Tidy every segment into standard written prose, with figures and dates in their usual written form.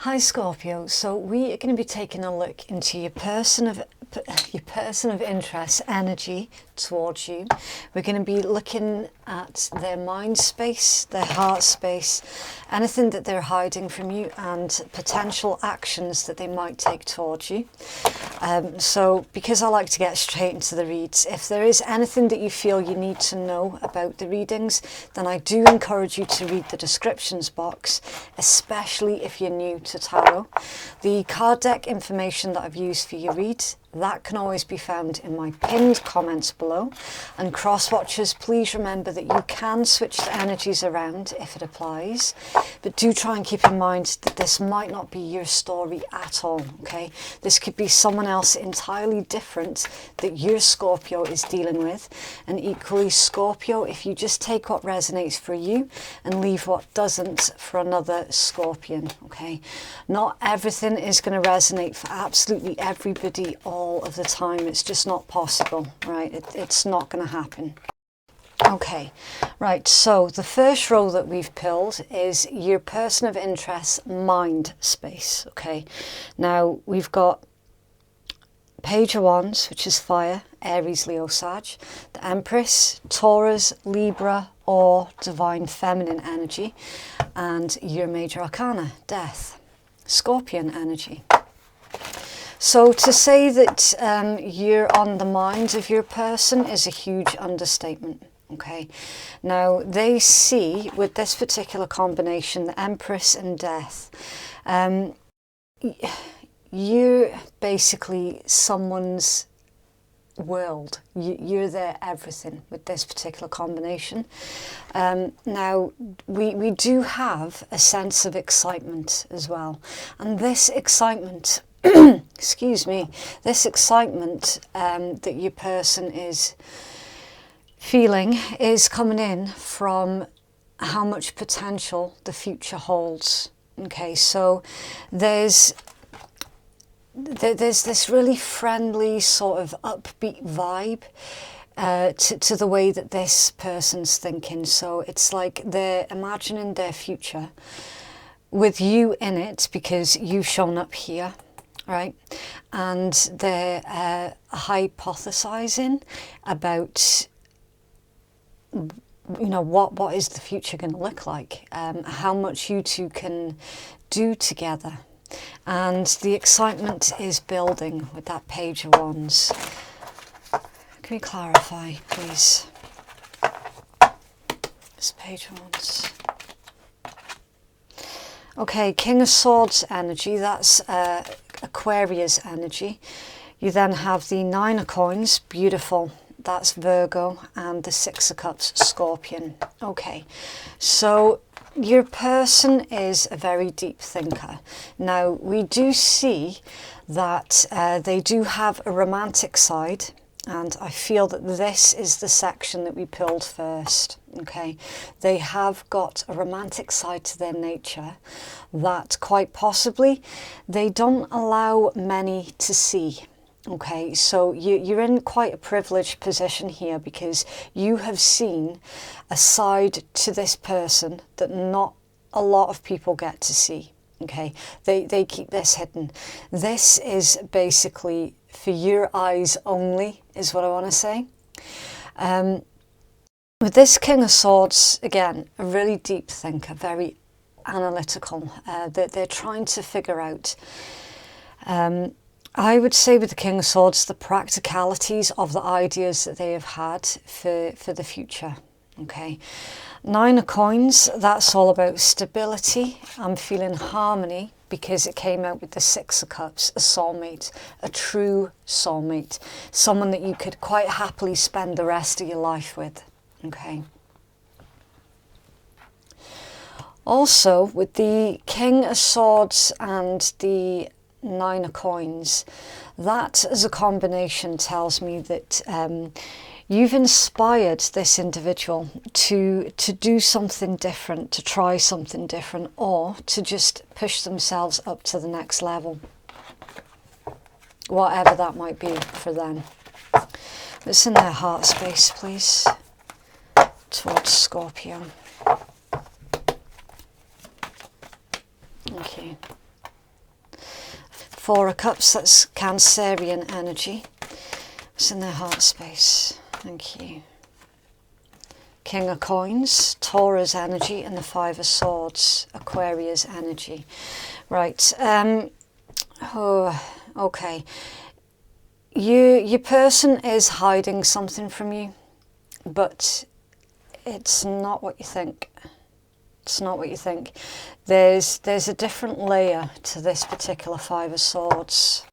Hi Scorpio, so we are going to be taking a look into your person of interest energy towards you. We're going to be looking at their mind space, their heart space, anything that they're hiding from you, and potential actions that they might take towards you. So because I like to get straight into the reads, if there is anything that you feel you need to know about the readings, then I do encourage you to read the descriptions box, especially if you're new to tarot. The card deck information that I've used for your reads, that can always be found in my pinned comments below. And cross watchers, please remember that you can switch the energies around if it applies, but do try and keep in mind that this might not be your story at all, okay? This could be someone else entirely different that your Scorpio is dealing with. And equally, Scorpio, if you just take what resonates for you and leave what doesn't for another Scorpion, okay? Not everything is going to resonate for absolutely everybody all of the time. It's just not possible, right? It's not going to happen. Okay, right, so the first row that we've pulled is your person of interest mind space, okay? Now, we've got Page of Wands, which is fire, Aries, Leo, Sag, the Empress, Taurus, Libra, or Divine Feminine energy, and your Major Arcana, Death, Scorpion energy. So to say that you're on the mind of your person is a huge understatement. Okay, now they see with this particular combination, the Empress and Death, you're basically someone's world. You're their everything with this particular combination. Now we do have a sense of excitement as well, and this excitement excuse me, this excitement that your person is feeling is coming in from how much potential the future holds. Okay, so there's this really friendly sort of upbeat vibe to the way that this person's thinking. So it's like they're imagining their future with you in it because you've shown up here, right? And they're hypothesizing about, you know, what is the future going to look like, how much you two can do together. And the excitement is building with that Page of Wands. Can we clarify, please? This Page of Wands. Okay, King of Swords energy, that's Aquarius energy. You then have the Nine of Coins, beautiful, that's Virgo, and the Six of Cups, Scorpion. Okay, so your person is a very deep thinker. Now, we do see that they do have a romantic side, and I feel that this is the section that we pulled first, okay? They have got a romantic side to their nature that quite possibly they don't allow many to see. Okay, so you're in quite a privileged position here because you have seen a side to this person that not a lot of people get to see. Okay, they keep this hidden. This is basically for your eyes only, is what I want to say. With this King of Swords, again, a really deep thinker, very analytical. They're trying to figure out, I would say with the King of Swords, the practicalities of the ideas that they have had for the future. Okay, Nine of Coins, that's all about stability. I'm feeling harmony because it came out with the Six of Cups, a soulmate, a true soulmate, someone that you could quite happily spend the rest of your life with. Okay. Also, with the King of Swords and the Nine of Coins, that as a combination tells me that you've inspired this individual to do something different, to try something different, or to just push themselves up to the next level, whatever that might be for them. It's in their heart space, please, towards Scorpio. Okay. Four of Cups, that's Cancerian energy. It's in their heart space. Thank you. King of Coins, Taurus energy, and the Five of Swords, Aquarius energy. Right. Oh, okay. Your person is hiding something from you, but it's not what you think. It's not what you think. There's a different layer to this particular Five of Swords.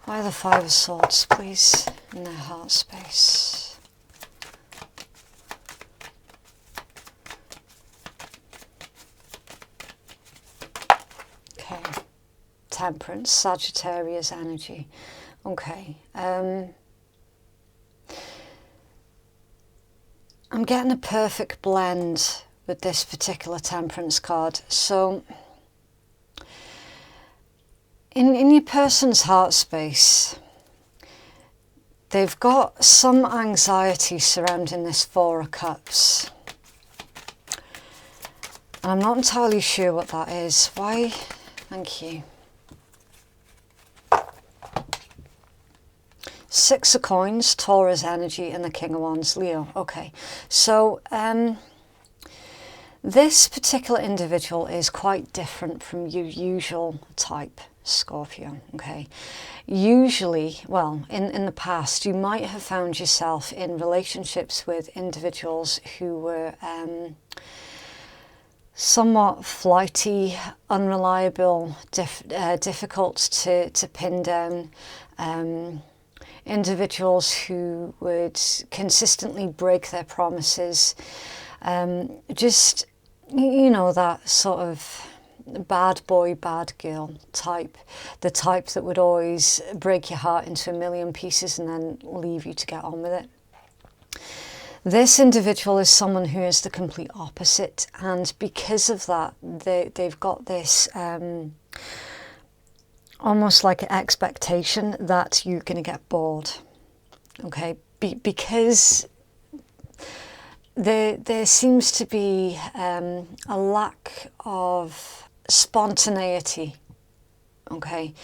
Why the Five of Swords, please, in their heart space? Okay. Temperance, Sagittarius energy. Okay. I'm getting a perfect blend with this particular Temperance card. So, in your person's heart space, they've got some anxiety surrounding this Four of Cups. And I'm not entirely sure what that is. Why? Thank you. Six of Coins, Taurus energy, and the King of Wands, Leo. Okay, so this particular individual is quite different from your usual type, Scorpio. Okay, usually, well, in the past, you might have found yourself in relationships with individuals who were somewhat flighty, unreliable, difficult to pin down. Individuals who would consistently break their promises, just, you know, that sort of bad boy, bad girl type, the type that would always break your heart into a million pieces and then leave you to get on with it. This individual is someone who is the complete opposite, and because of that, they've got this almost like an expectation that you're going to get bored, okay? Because there seems to be a lack of spontaneity, okay?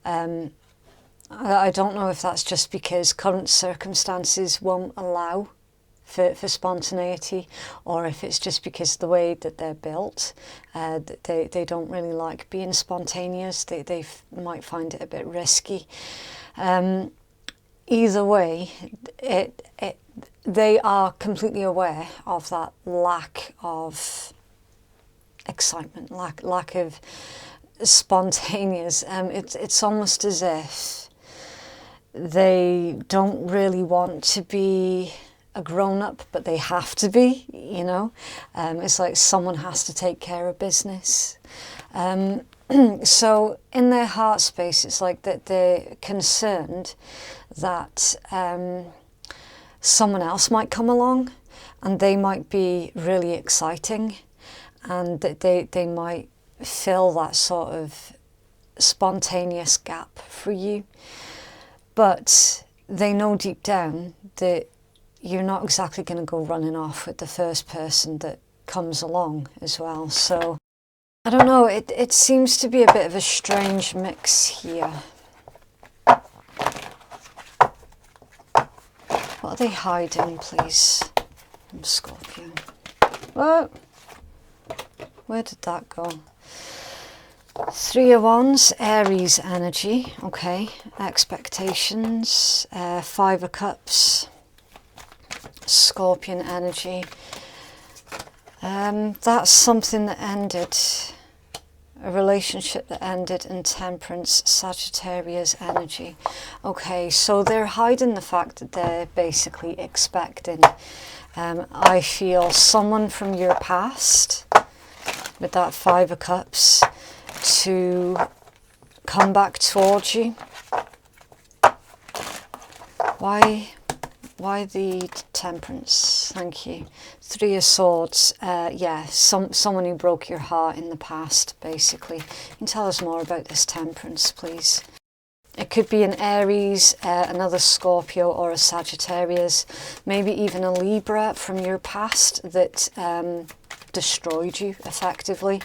I don't know if that's just because current circumstances won't allow for spontaneity, or if it's just because of the way that they're built, they don't really like being spontaneous. They might find it a bit risky. Either way, they are completely aware of that lack of excitement, lack of spontaneous. It's almost as if they don't really want to be a grown-up, but they have to be, you know. It's like someone has to take care of business. So in their heart space, it's like that they're concerned that someone else might come along and they might be really exciting, and that they might fill that sort of spontaneous gap for you. But they know deep down that you're not exactly going to go running off with the first person that comes along as well. So, I don't know, it seems to be a bit of a strange mix here. What are they hiding, please, from Scorpio? Whoa! Where did that go? Three of Wands, Aries energy, okay. Expectations, Five of Cups, Scorpion energy. That's something that ended, a relationship that ended in Temperance, Sagittarius energy. Okay, so they're hiding the fact that they're basically expecting, I feel, someone from your past, with that Five of Cups, to come back towards you. Why the Temperance? Thank you. Three of Swords. Yeah, someone who broke your heart in the past, basically. You can tell us more about this Temperance, please. It could be an Aries, another Scorpio, or a Sagittarius. Maybe even a Libra from your past that destroyed you effectively.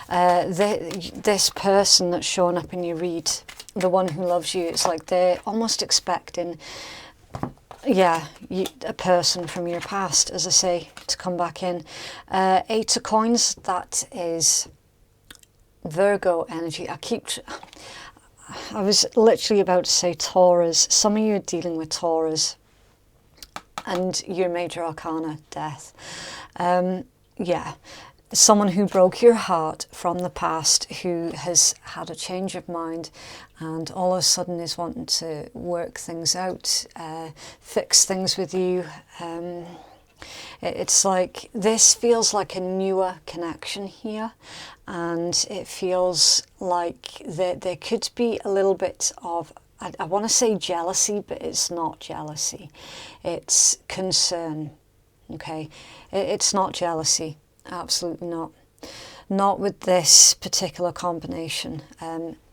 This person that's showing up in your read, the one who loves you, it's like they're almost expecting, yeah, a person from your past, as I say, to come back in. Eight of Coins, that is Virgo energy. I was literally about to say Taurus. Some of you are dealing with Taurus. And your major arcana, Death. Yeah, someone who broke your heart from the past, who has had a change of mind and all of a sudden is wanting to work things out, fix things with you. It's like, this feels like a newer connection here, and it feels like there could be a little bit of, I want to say jealousy, but it's not jealousy. It's concern, okay? It's not jealousy, absolutely not. Not with this particular combination.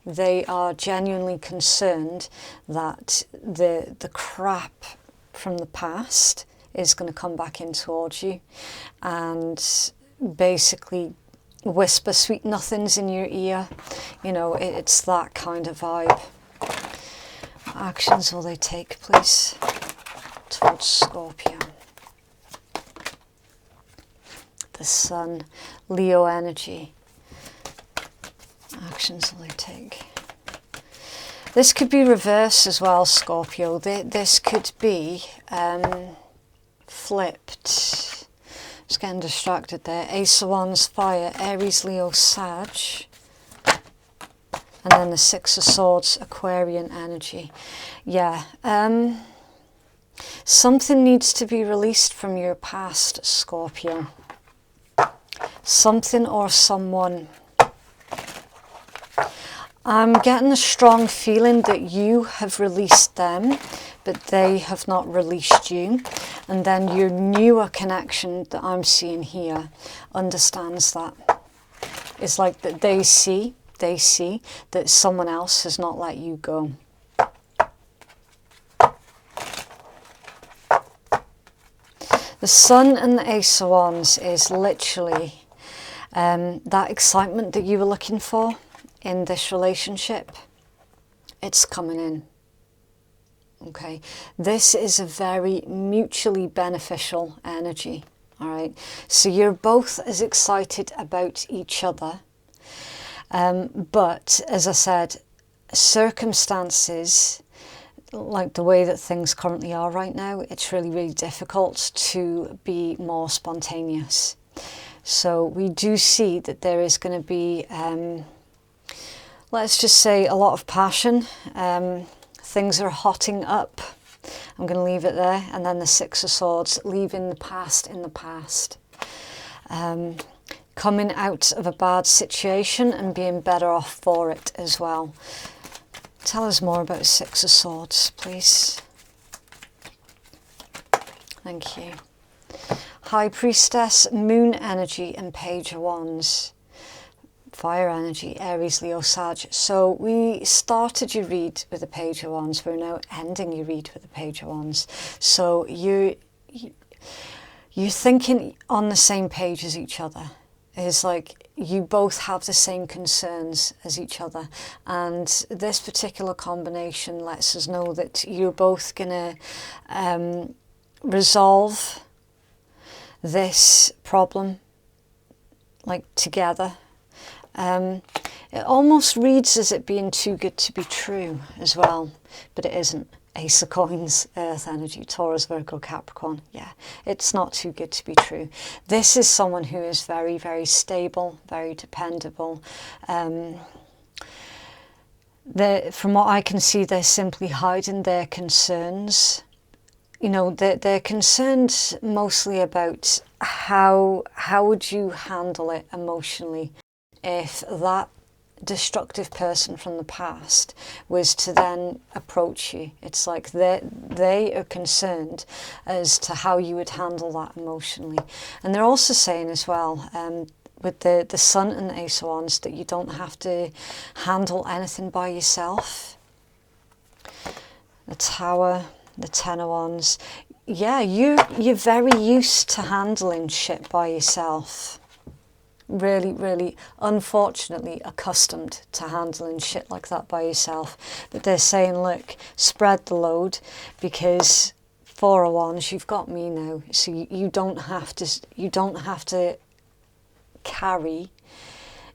They are genuinely concerned that the crap from the past is going to come back in towards you and basically whisper sweet nothings in your ear. You know, it's that kind of vibe. What actions will they take, please, towards Scorpio? The Sun, Leo energy. Actions will they take? This could be reverse as well, Scorpio. This could be flipped. Just getting distracted there. Ace of Wands, Fire, Aries, Leo, Sag. And then the Six of Swords, Aquarian energy. Yeah. Something needs to be released from your past, Scorpio. Something or someone. I'm getting a strong feeling that you have released them, but they have not released you. And then your newer connection that I'm seeing here understands that. It's like that they see that someone else has not let you go. The Sun and the Ace of Wands is literally that excitement that you were looking for in this relationship. It's coming in. Okay, this is a very mutually beneficial energy. All right, so you're both as excited about each other, but as I said, circumstances, like the way that things currently are right now, it's really, really difficult to be more spontaneous. So we do see that there is going to be, let's just say, a lot of passion. Things are hotting up. I'm going to leave it there. And then the Six of Swords, leaving the past in the past. Coming out of a bad situation and being better off for it as well. Tell us more about Six of Swords, please. Thank you. High Priestess, Moon energy, and Page of Wands. Fire energy, Aries, Leo, Sag. So we started your read with the Page of Wands. We're now ending your read with the Page of Wands. So you're thinking on the same page as each other. It's like you both have the same concerns as each other. And this particular combination lets us know that you're both going to resolve this problem, like, together. It almost reads as it being too good to be true as well, but it isn't. Ace of Coins, Earth energy, Taurus, Virgo, Capricorn. Yeah, it's not too good to be true. This is someone who is very, very stable, very dependable. From what I can see, they're simply hiding their concerns. You know, they're concerned mostly about how would you handle it emotionally if that destructive person from the past was to then approach you. It's like they are concerned as to how you would handle that emotionally. And they're also saying as well, with the Sun and the Ace of Wands, that you don't have to handle anything by yourself. The Tower, the Ten of Wands. Yeah, you're very used to handling shit by yourself. really, really, unfortunately, accustomed to handling shit like that by yourself. But they're saying, look, spread the load, because 4 of Wands, you've got me now, so you don't have to carry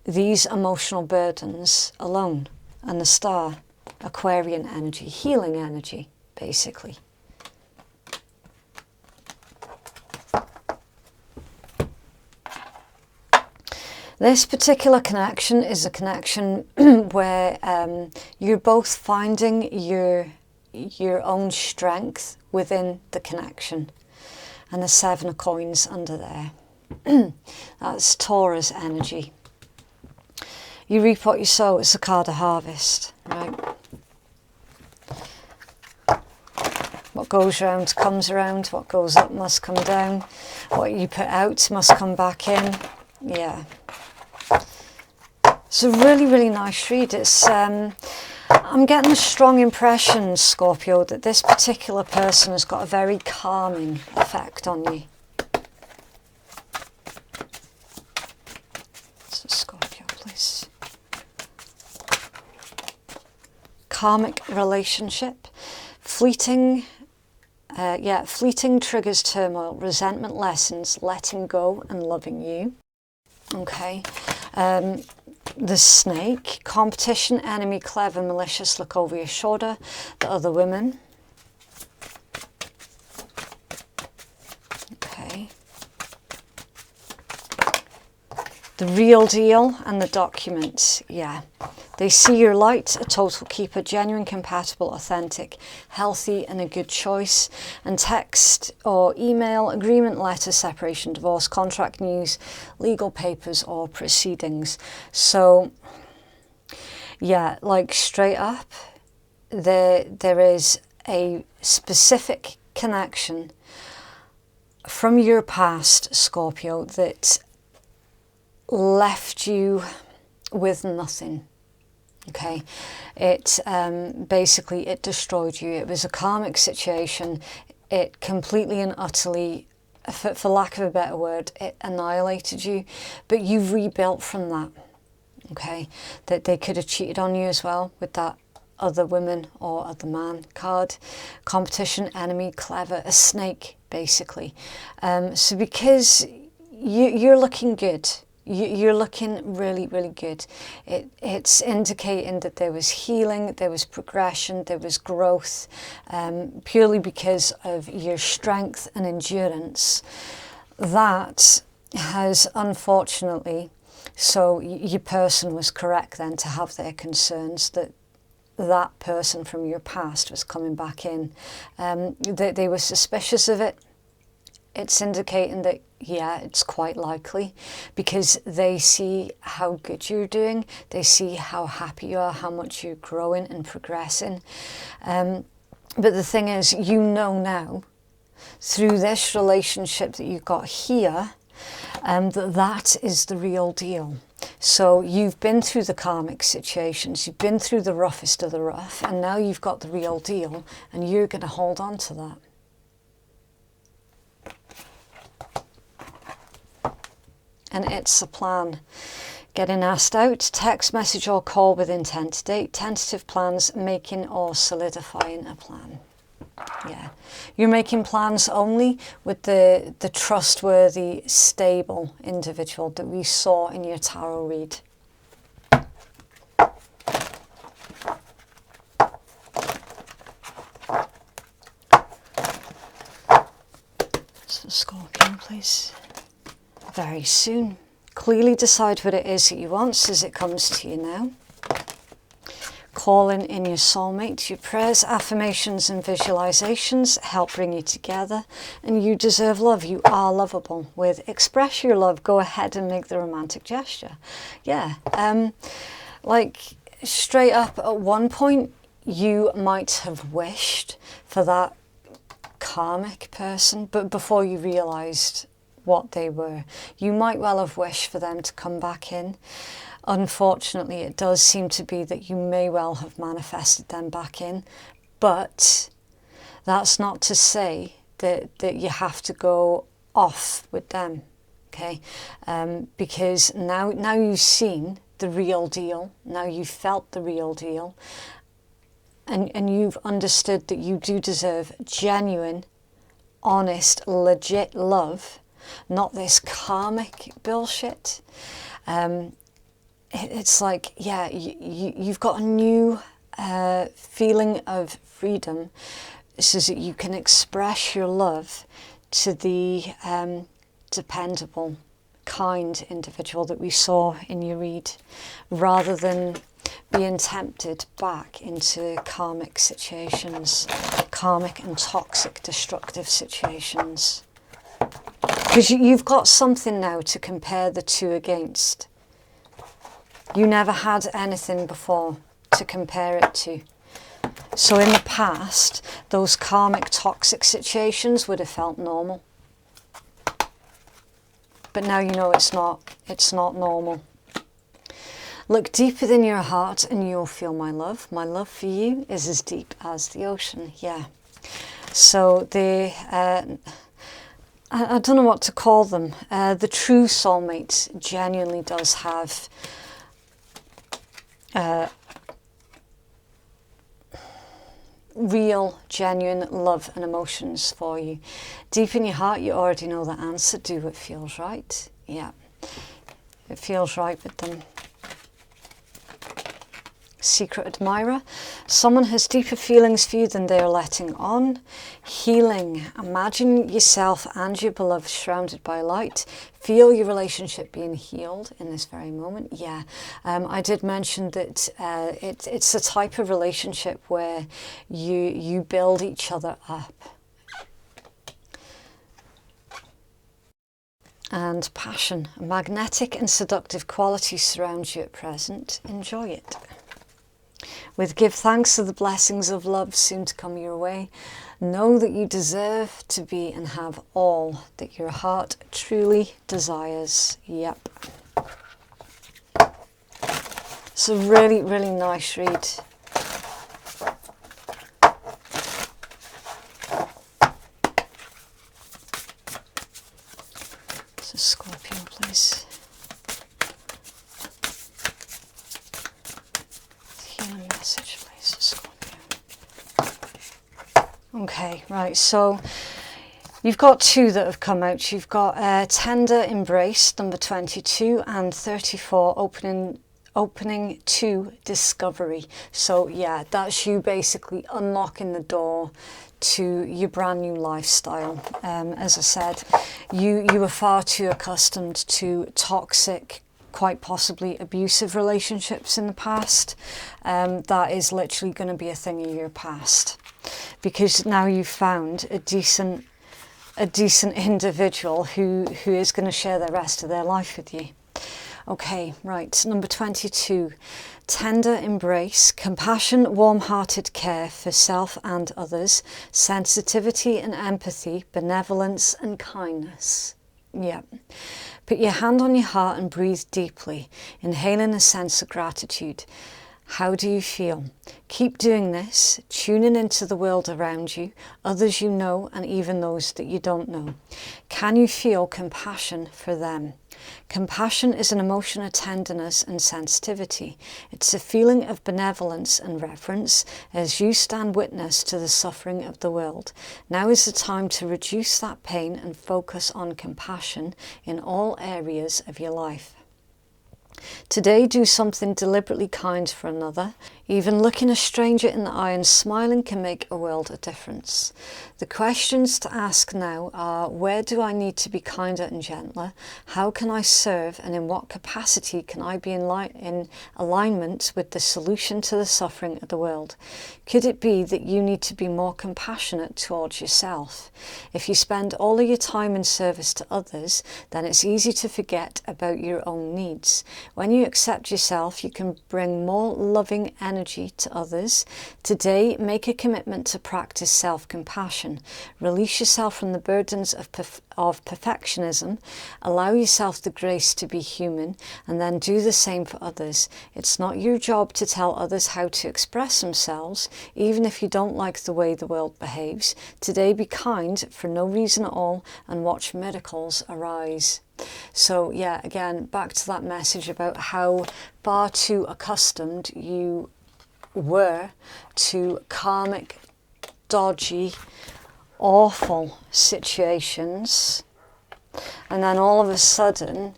these emotional burdens alone. And the Star, Aquarian energy, healing energy, basically. This particular connection is a connection where you're both finding your own strength within the connection. And the 7 of Coins under there. That's Taurus energy. You reap what you sow. It's a card of harvest, right? What goes around comes around. What goes up must come down. What you put out must come back in. Yeah. It's a really, really nice read. It's I'm getting a strong impression, Scorpio, that this particular person has got a very calming effect on you. So Scorpio, please. Karmic relationship. Fleeting triggers turmoil, resentment lessens, letting go and loving you. Okay. The Snake, competition, enemy, clever, malicious, look over your shoulder, the other women. Okay. The Real Deal and the Documents, yeah. They see your light, a total keeper, genuine, compatible, authentic, healthy and a good choice. And text or email, agreement, letter, separation, divorce, contract news, legal papers or proceedings. So, yeah, like straight up, there is a specific connection from your past, Scorpio, that left you with nothing. Okay, it basically, it destroyed you. It was a karmic situation. It completely and utterly, for lack of a better word, it annihilated you. But you've rebuilt from that. Okay, that they could have cheated on you as well with that other woman or other man card. Competition, enemy, clever, a snake, basically. So because you're looking good. You're looking really, really good. It's indicating that there was healing, there was progression, there was growth, purely because of your strength and endurance. That has, unfortunately, so your person was correct then to have their concerns that that person from your past was coming back in. They were suspicious of it. It's indicating that, yeah, it's quite likely, because they see how good you're doing. They see how happy you are, how much you're growing and progressing. But the thing is, you know now, through this relationship that you've got here, that is the real deal. So you've been through the karmic situations, you've been through the roughest of the rough, and now you've got the real deal, and you're going to hold on to that. And it's a plan. Getting asked out, text, message or call with intent to date, tentative plans, making or solidifying a plan. Yeah, you're making plans only with the trustworthy, stable individual that we saw in your tarot read. So Scorpion, please. Very soon. Clearly decide what it is that you want as it comes to you now. Calling in your soulmate. Your prayers, affirmations and visualizations help bring you together, and you deserve love. You are lovable. With express your love, go ahead and make the romantic gesture. Yeah, like straight up, at one point you might have wished for that karmic person, but before you realized what they were, you might well have wished for them to come back in. Unfortunately, it does seem to be that you may well have manifested them back in, but that's not to say that you have to go off with them. okay? Because now you've seen the real deal, now you've felt the real deal, and you've understood that you do deserve genuine, honest, legit love, not this karmic bullshit. It's like, yeah, you've got a new feeling of freedom so that you can express your love to the dependable, kind individual that we saw in your read, rather than being tempted back into karmic situations, karmic and toxic, destructive situations. Because you've got something now to compare the two against. You never had anything before to compare it to. So in the past, those karmic toxic situations would have felt normal. But now you know it's not normal. Look deep within your heart and you'll feel my love. My love for you is as deep as the ocean. Yeah. So I don't know what to call them. The true soulmate genuinely does have real, genuine love and emotions for you. Deep in your heart, you already know the answer. Do what feels right. Yeah. It feels right with them. Secret admirer. Someone has deeper feelings for you than they are letting on. Healing. Imagine yourself and your beloved surrounded by light. Feel your relationship being healed in this very moment. Yeah, I did mention that it's the type of relationship where you build each other up. And passion. A magnetic and seductive quality surrounds you at present. Enjoy it. With give thanks to the blessings of love soon to come your way. Know that you deserve to be and have all that your heart truly desires. Yep. It's a really, really nice read. So Scorpio, please. Healing message, please, Scorpio. Okay, right, so you've got two that have come out. You've got Tender Embrace, number 22, and 34, opening to Discovery. So yeah, that's you basically unlocking the door to your brand new lifestyle. As I said, you were far too accustomed to toxic, quite possibly abusive relationships in the past. That is literally going to be a thing of your past, because now you've found a decent individual who is going to share the rest of their life with you. Okay, right, number 22, tender embrace, compassion, warm-hearted care for self and others, sensitivity and empathy, benevolence and kindness. Yeah. Put your hand on your heart and breathe deeply, inhaling a sense of gratitude. How do you feel? Keep doing this, tuning into the world around you, others you know, and even those that you don't know. Can you feel compassion for them? Compassion is an emotion of tenderness and sensitivity. It's a feeling of benevolence and reverence as you stand witness to the suffering of the world. Now is the time to reduce that pain and focus on compassion in all areas of your life. Today, do something deliberately kind for another. Even looking a stranger in the eye and smiling can make a world of difference. The questions to ask now are, where do I need to be kinder and gentler? How can I serve, and in what capacity can I be in alignment with the solution to the suffering of the world? Could it be that you need to be more compassionate towards yourself? If you spend all of your time in service to others, then it's easy to forget about your own needs. When you accept yourself, you can bring more loving energy to others. Today, make a commitment to practice self-compassion. Release yourself from the burdens of perfectionism. Allow yourself the grace to be human, and then do the same for others. It's not your job to tell others how to express themselves, even if you don't like the way the world behaves. Today, be kind for no reason at all and watch miracles arise. So yeah, again, back to that message about how far too accustomed you were to karmic, dodgy, awful situations, and then all of a sudden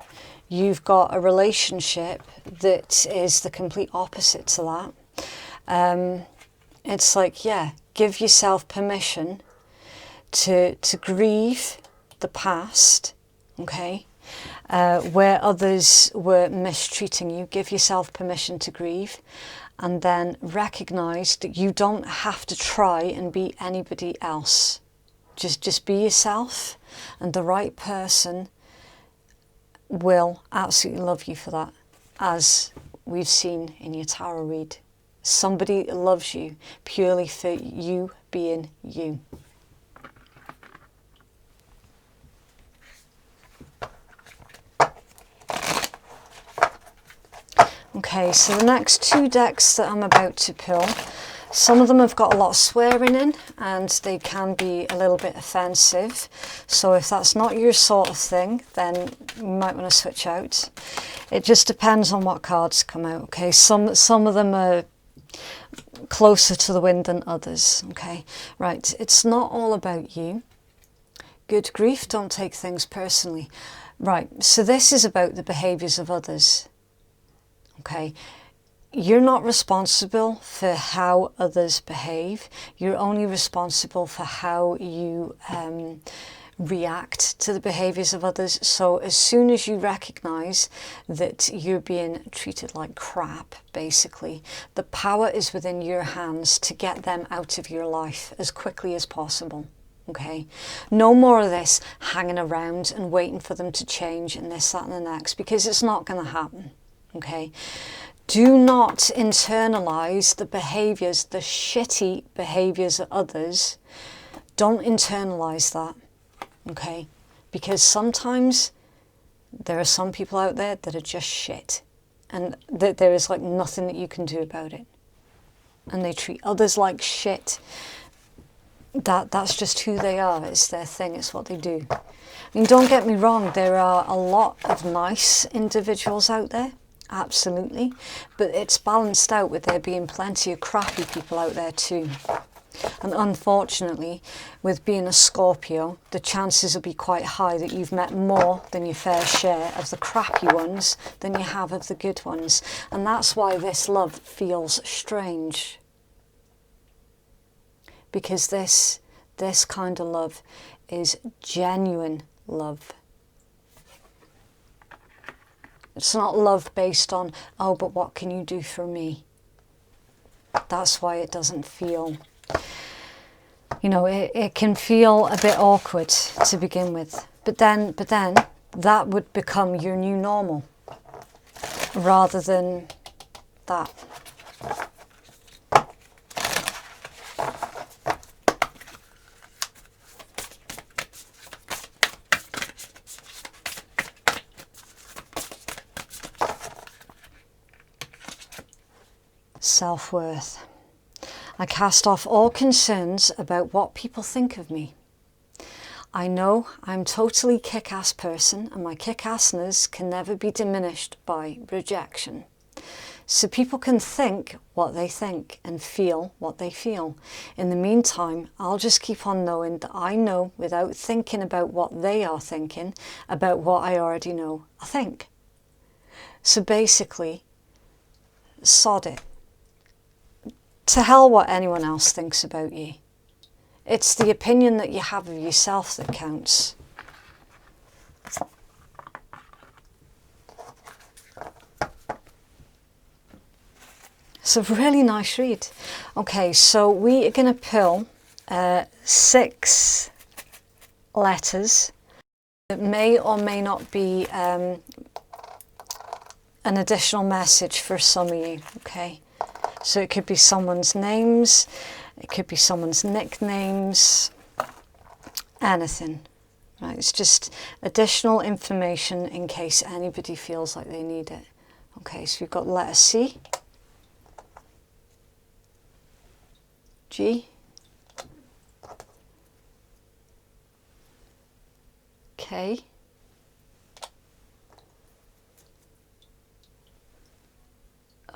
you've got a relationship that is the complete opposite to that. It's like, yeah, give yourself permission to grieve the past, okay? Where others were mistreating you, give yourself permission to grieve, and then recognize that you don't have to try and be anybody else. Just be yourself, and the right person will absolutely love you for that, as we've seen in your tarot read. Somebody loves you purely for you being you. Okay, so the next two decks that I'm about to pull, some of them have got a lot of swearing in and they can be a little bit offensive. So if that's not your sort of thing, then you might want to switch out. It just depends on what cards come out, okay? Some of them are closer to the wind than others, okay? Right, it's not all about you. Good grief, don't take things personally. Right, so this is about the behaviours of others. Okay, you're not responsible for how others behave. You're only responsible for how you react to the behaviours of others. So as soon as you recognise that you're being treated like crap, basically, the power is within your hands to get them out of your life as quickly as possible. Okay, no more of this hanging around and waiting for them to change and this, that and the next, because it's not going to happen. Okay, do not internalize the behaviors, the shitty behaviors of others. Don't internalize that, okay? Because sometimes there are some people out there that are just shit, and that there is like nothing that you can do about it. And they treat others like shit. That's just who they are. It's their thing. It's what they do. I mean, don't get me wrong. There are a lot of nice individuals out there. Absolutely, but it's balanced out with there being plenty of crappy people out there too. And unfortunately, with being a Scorpio, the chances will be quite high that you've met more than your fair share of the crappy ones than you have of the good ones. And that's why this love feels strange, because this kind of love is genuine love. It's not love based on, oh, but what can you do for me? That's why it doesn't feel, you know, it can feel a bit awkward to begin with. But then that would become your new normal rather than that. Self-worth. I cast off all concerns about what people think of me. I know I'm totally kick-ass person, and my kick-assness can never be diminished by rejection. So people can think what they think and feel what they feel. In the meantime, I'll just keep on knowing that I know without thinking about what they are thinking about what I already know I think. So basically, sod it. To hell what anyone else thinks about you. It's the opinion that you have of yourself that counts. It's a really nice read. Okay, so we are going to pull 6 letters that may or may not be an additional message for some of you, okay? So it could be someone's names, it could be someone's nicknames, anything. Right? It's just additional information in case anybody feels like they need it. Okay, so we've got letter C, G, K,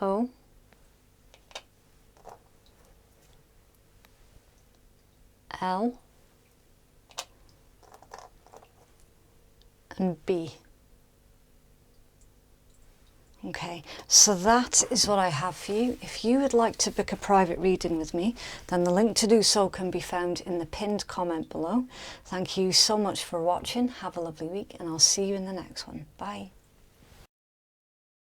O, L, and B. Okay, so that is what I have for you. If you would like to book a private reading with me, then the link to do so can be found in the pinned comment below. Thank you so much for watching. Have a lovely week, and I'll see you in the next one. Bye.